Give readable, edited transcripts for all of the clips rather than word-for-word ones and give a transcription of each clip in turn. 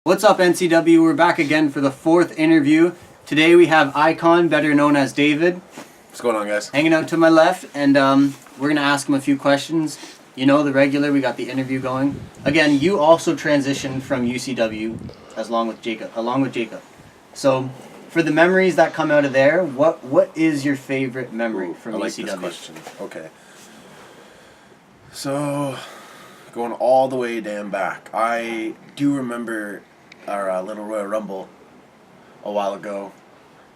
What's up, NCW? We're back again for the fourth interview. Today we have Icon, better known as David, What's going on, guys? hanging out to my left, and we're going to ask him a few questions. You know, the regular, we got the interview going. Again, you also transitioned from UCW along with Jacob. So, for the memories that come out of there, what is your favorite memory from I like UCW? this question. Okay. So, going all the way damn back, I do remember our little Royal Rumble a while ago.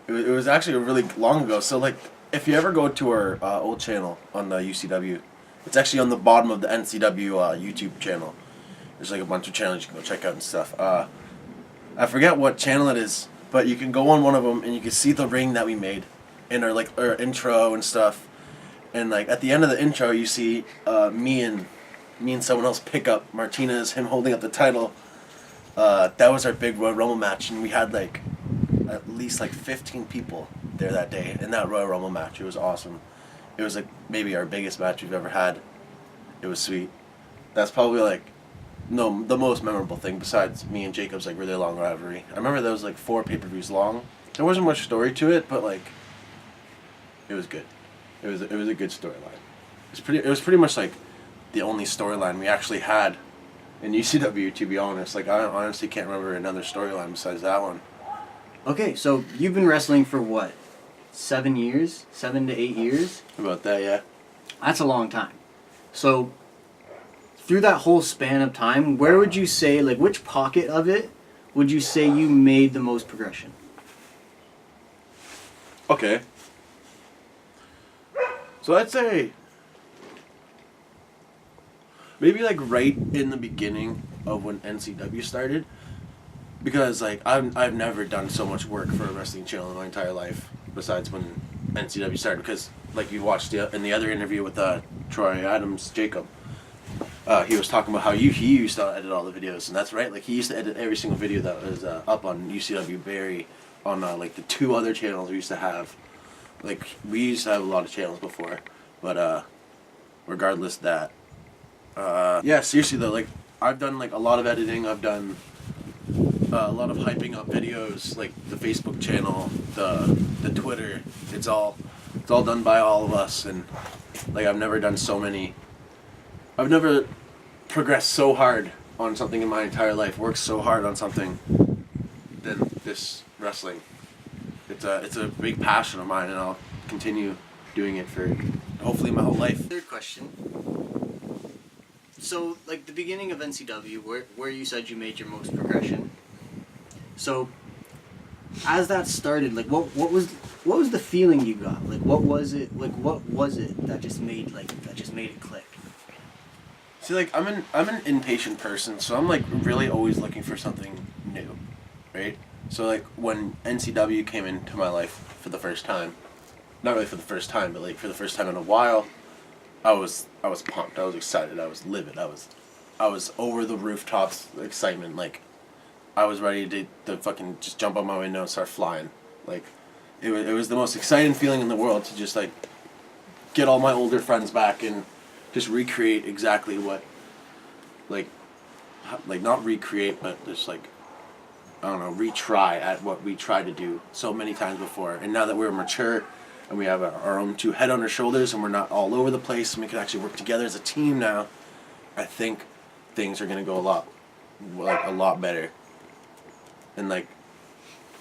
It was actually really long ago. So, like, if you ever go to our old channel on the UCW, it's actually on the bottom of the NCW YouTube channel. There's like a bunch of channels you can go check out and stuff. I forget what channel it is, but you can go on one of them and you can see the ring that we made in our intro and stuff. And like at the end of the intro, you see me and someone else pick up Martinez, him holding up the title. That was our big Royal Rumble match, and we had like at least like 15 people there that day in that Royal Rumble match. It was awesome. It was like maybe our biggest match we've ever had. It was sweet. That's probably like the most memorable thing besides me and Jacob's like really long rivalry. I remember that was like 4 pay-per-views long. There wasn't much story to it, but like it was good. It was a good storyline. It was pretty much like the only storyline we actually had in UCW, to be honest. Like I honestly can't remember another storyline besides that one. Okay, so you've been wrestling for what? 7 years? 7 to 8 years? About that, yeah. That's a long time. So, through that whole span of time, where would you say, like, which pocket of it would you say you made the most progression? Okay. So I'd say maybe like right in the beginning of when NCW started, because like I've never done so much work for a wrestling channel in my entire life besides when NCW started. Because like you watched in the other interview with Troy Adams, Jacob, he was talking about how he used to edit all the videos, and that's right. Like he used to edit every single video that was up on UCW Barry on like the 2 other channels we used to have. Like we used to have a lot of channels before, but regardless of that, yeah, seriously though, like I've done like a lot of editing. I've done a lot of hyping up videos, like the Facebook channel, the Twitter. It's all done by all of us, and like I've never progressed so hard on something in my entire life, worked so hard on something than this wrestling. It's a big passion of mine, and I'll continue doing it for hopefully my whole life. Third question. So, like the beginning of NCW, where you said you made your most progression. So, as that started, like what was the feeling you got? Like what was it that just made it click? See, like I'm an impatient person, so I'm like really always looking for something new, right? So like when NCW came into my life for the first time, not really for the first time, but like for the first time in a while, I was pumped. I was excited. I was livid. I was over the rooftops excitement. Like I was ready to fucking just jump out my window and start flying. Like it was the most exciting feeling in the world to just like get all my older friends back and just recreate exactly what like not recreate, but just like I don't know, retry at what we tried to do so many times before. And now that we're mature and we have our own 2 head on our shoulders and we're not all over the place and we can actually work together as a team now, I think things are going to go a lot better. And like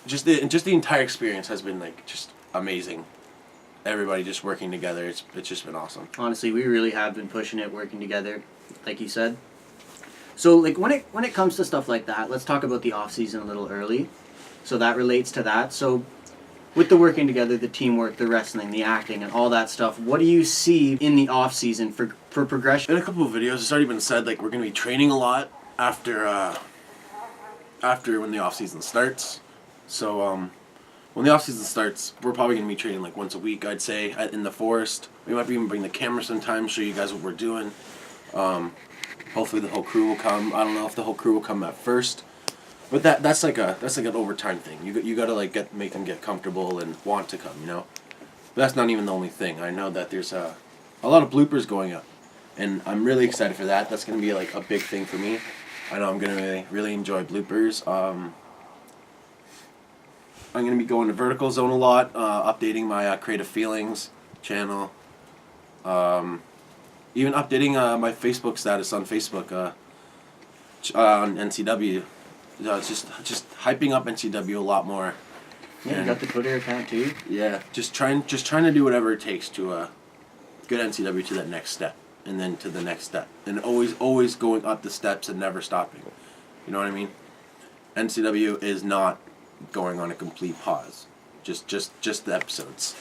just the entire experience has been like just amazing. Everybody just working together, it's just been awesome. Honestly, we really have been pushing it, working together, like you said. So, like when it comes to stuff like that, let's talk about the off season a little early. So that relates to that. So, with the working together, the teamwork, the wrestling, the acting, and all that stuff, what do you see in the off season for progression? In a couple of videos, it's already been said like we're gonna be training a lot after when the off season starts. So when the off season starts, we're probably gonna be training like once a week, I'd say, in the forest. We might even bring the camera sometimes, show you guys what we're doing. Hopefully the whole crew will come. I don't know if the whole crew will come at first, but that's like an overtime thing. You gotta like make them get comfortable and want to come, you know. But that's not even the only thing. I know that there's a lot of bloopers going up, and I'm really excited for that. That's gonna be like a big thing for me. I know I'm gonna really enjoy bloopers. I'm gonna be going to Vertical Zone a lot, updating my Creative Feelings channel. Even updating my Facebook status on Facebook on NCW. It's just hyping up NCW a lot more. Yeah, you got the Twitter account too. Yeah, just trying to do whatever it takes to get NCW to that next step, and then to the next step, and always going up the steps and never stopping. You know what I mean? NCW is not going on a complete pause. Just the episodes.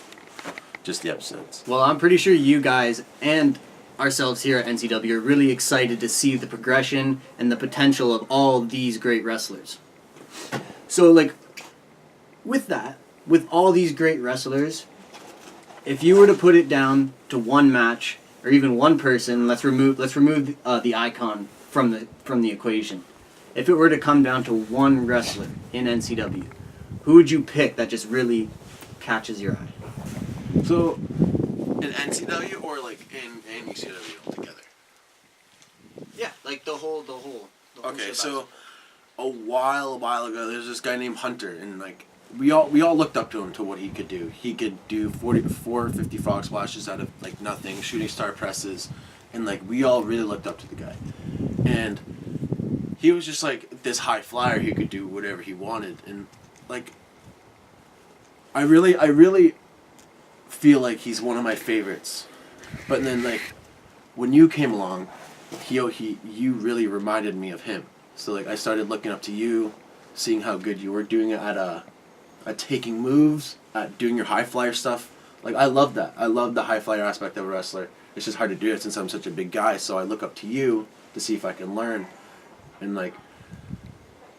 Just the episodes. Well, I'm pretty sure you guys and ourselves here at NCW are really excited to see the progression and the potential of all these great wrestlers. So, like, with that, with all these great wrestlers, if you were to put it down to one match or even one person, let's remove the icon from the equation. If it were to come down to one wrestler in NCW, who would you pick that just really catches your eye? So, in NCW or like in UCW altogether? Yeah, like the whole Okay, so a while ago, there's this guy named Hunter, and like we all looked up to him, to what he could do. He could do 450 frog splashes out of like nothing, shooting star presses, and like we all really looked up to the guy. And he was just like this high flyer. He could do whatever he wanted, and like I really feel like he's one of my favorites. But then like when you came along, you really reminded me of him. So like I started looking up to you, seeing how good you were doing it at taking moves, at doing your high flyer stuff. Like I love that. I love the high flyer aspect of a wrestler. It's just hard to do it since I'm such a big guy. So I look up to you to see if I can learn, and like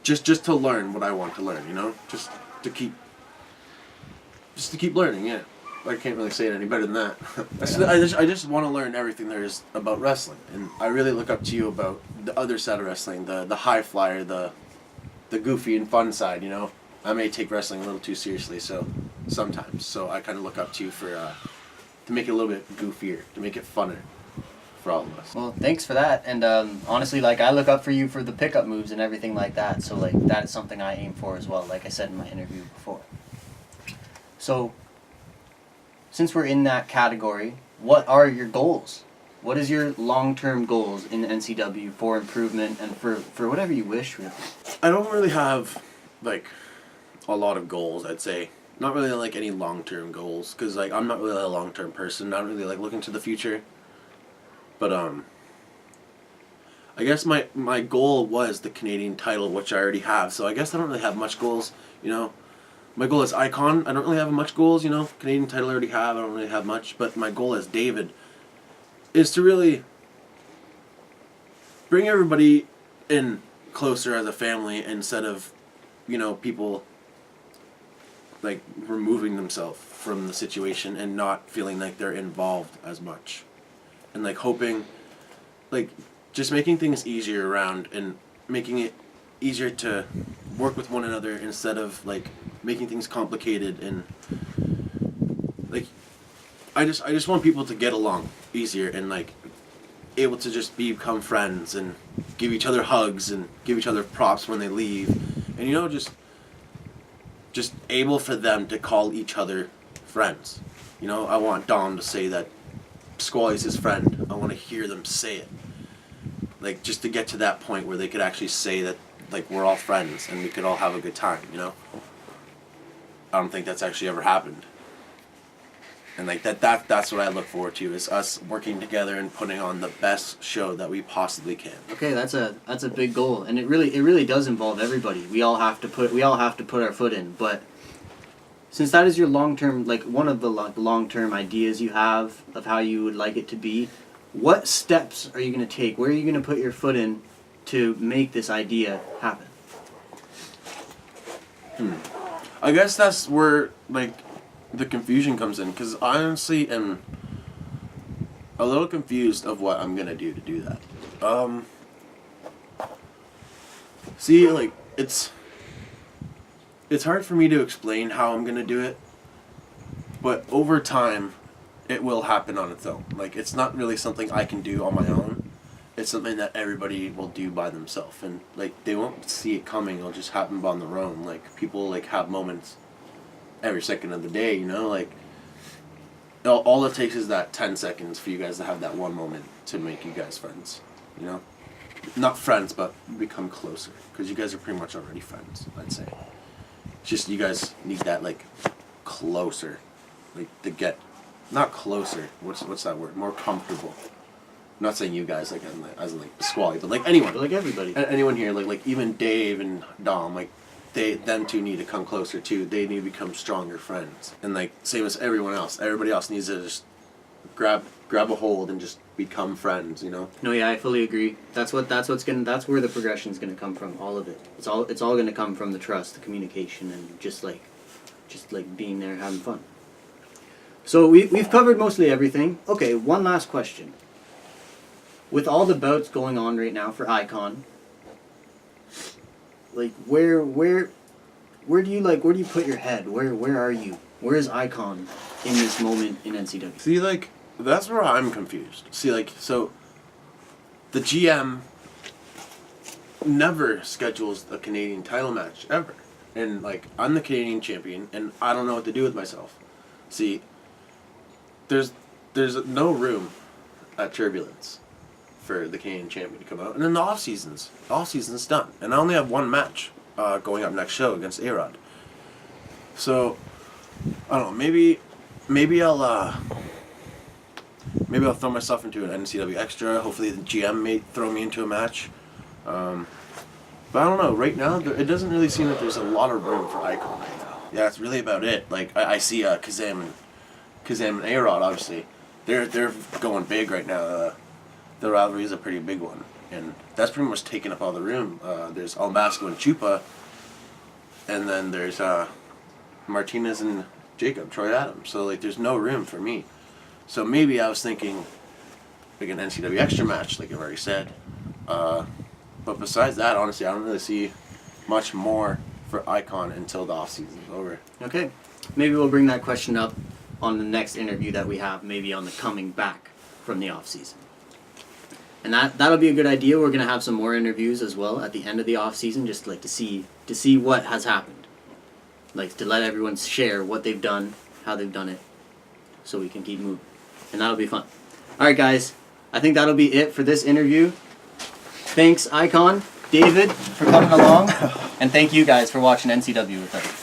just to learn what I want to learn. You know, just to keep learning. Yeah. I can't really say it any better than that. I just want to learn everything there is about wrestling, and I really look up to you about the other side of wrestling, the high flyer, the goofy and fun side. You know, I may take wrestling a little too seriously, so sometimes. So I kind of look up to you for to make it a little bit goofier, to make it funner for all of us. Well, thanks for that. And honestly, like I look up for you for the pickup moves and everything like that. So like that is something I aim for as well. Like I said in my interview before. So, since we're in that category, what are your goals? What is your long-term goals in NCW for improvement and for whatever you wish, really? I don't really have, like, a lot of goals, I'd say. Not really, like, any long-term goals, because, like, I'm not really a long-term person. Not really, like, looking to the future. But, I guess my goal was the Canadian title, which I already have, so I guess I don't really have much goals, you know? My goal as Icon, I don't really have much goals, you know. Canadian title I already have, I don't really have much. But my goal as David is to really bring everybody in closer as a family, instead of, you know, people like removing themselves from the situation and not feeling like they're involved as much. And like hoping, like just making things easier around and making it easier to work with one another, instead of like making things complicated. And like I just want people to get along easier, and like able to just become friends and give each other hugs and give each other props when they leave, and you know, just able for them to call each other friends. You know, I want Dom to say that Squally's his friend. I want to hear them say it, like just to get to that point where they could actually say that, like, we're all friends and we could all have a good time, you know? I don't think that's actually ever happened. And like that's what I look forward to, is us working together and putting on the best show that we possibly can. Okay, that's a big goal, and it really does involve everybody. We all have to put our foot in. But since that is your long-term, like one of the long-term ideas you have of how you would like it to be, what steps are you going to take? Where are you going to put your foot in to make this idea happen? I guess that's where like the confusion comes in, because I honestly am a little confused of what I'm gonna do to do that. See, like it's hard for me to explain how I'm gonna do it, but over time it will happen on its own. Like it's not really something I can do on my own. it's something that everybody will do by themselves, and like they won't see it coming. It'll just happen on their own. Like people like have moments every second of the day, you know, like all it takes is that 10 seconds for you guys to have that one moment to make you guys friends, you know, not friends but become closer, because you guys are pretty much already friends, I'd say. It's just you guys need that like closer, like to get not closer, what's that word, more comfortable. I'm not saying you guys like as in like Squally, but like anyone, But like everybody. anyone here, like even Dave and Dom, like them two need to come closer too. They need to become stronger friends, and like same as everyone else. Everybody else needs to just grab a hold and just become friends. You know. No, yeah, I fully agree. That's where the progression's gonna come from. All of it. It's all gonna come from the trust, the communication, and just like being there, having fun. So we've covered mostly everything. Okay, one last question. With all the bouts going on right now for Icon, like where do you put your head? Where are you? Where is Icon in this moment in NCW? See, like that's where I'm confused. See, like so, the GM never schedules a Canadian title match ever, and like I'm the Canadian champion, and I don't know what to do with myself. See, there's no room at Turbulence for the Canadian champion to come out, and then the off season's done, and I only have one match going up next show against A-Rod. So I don't know, maybe I'll throw myself into an NCW extra. Hopefully the GM may throw me into a match, but I don't know, right now it doesn't really seem like there's a lot of room for Icon right now. Yeah, that's really about it. Like I see Kazam and A-Rod, obviously they're going big right now. The rivalry is a pretty big one, and that's pretty much taking up all the room. There's Almasco and Chupa, and then there's Martinez and Jacob, Troy Adams. So like, there's no room for me. So maybe I was thinking like an NCW extra match, like I've already said. But besides that, honestly, I don't really see much more for Icon until the off season's over. Okay, maybe we'll bring that question up on the next interview that we have, maybe on the coming back from the off season. And that'll be a good idea. We're gonna have some more interviews as well at the end of the off season, just like to see what has happened, like to let everyone share what they've done, how they've done it, so we can keep moving, and that'll be fun. All right, guys, I think that'll be it for this interview. Thanks, Icon, David, for coming along, and thank you guys for watching NCW with us.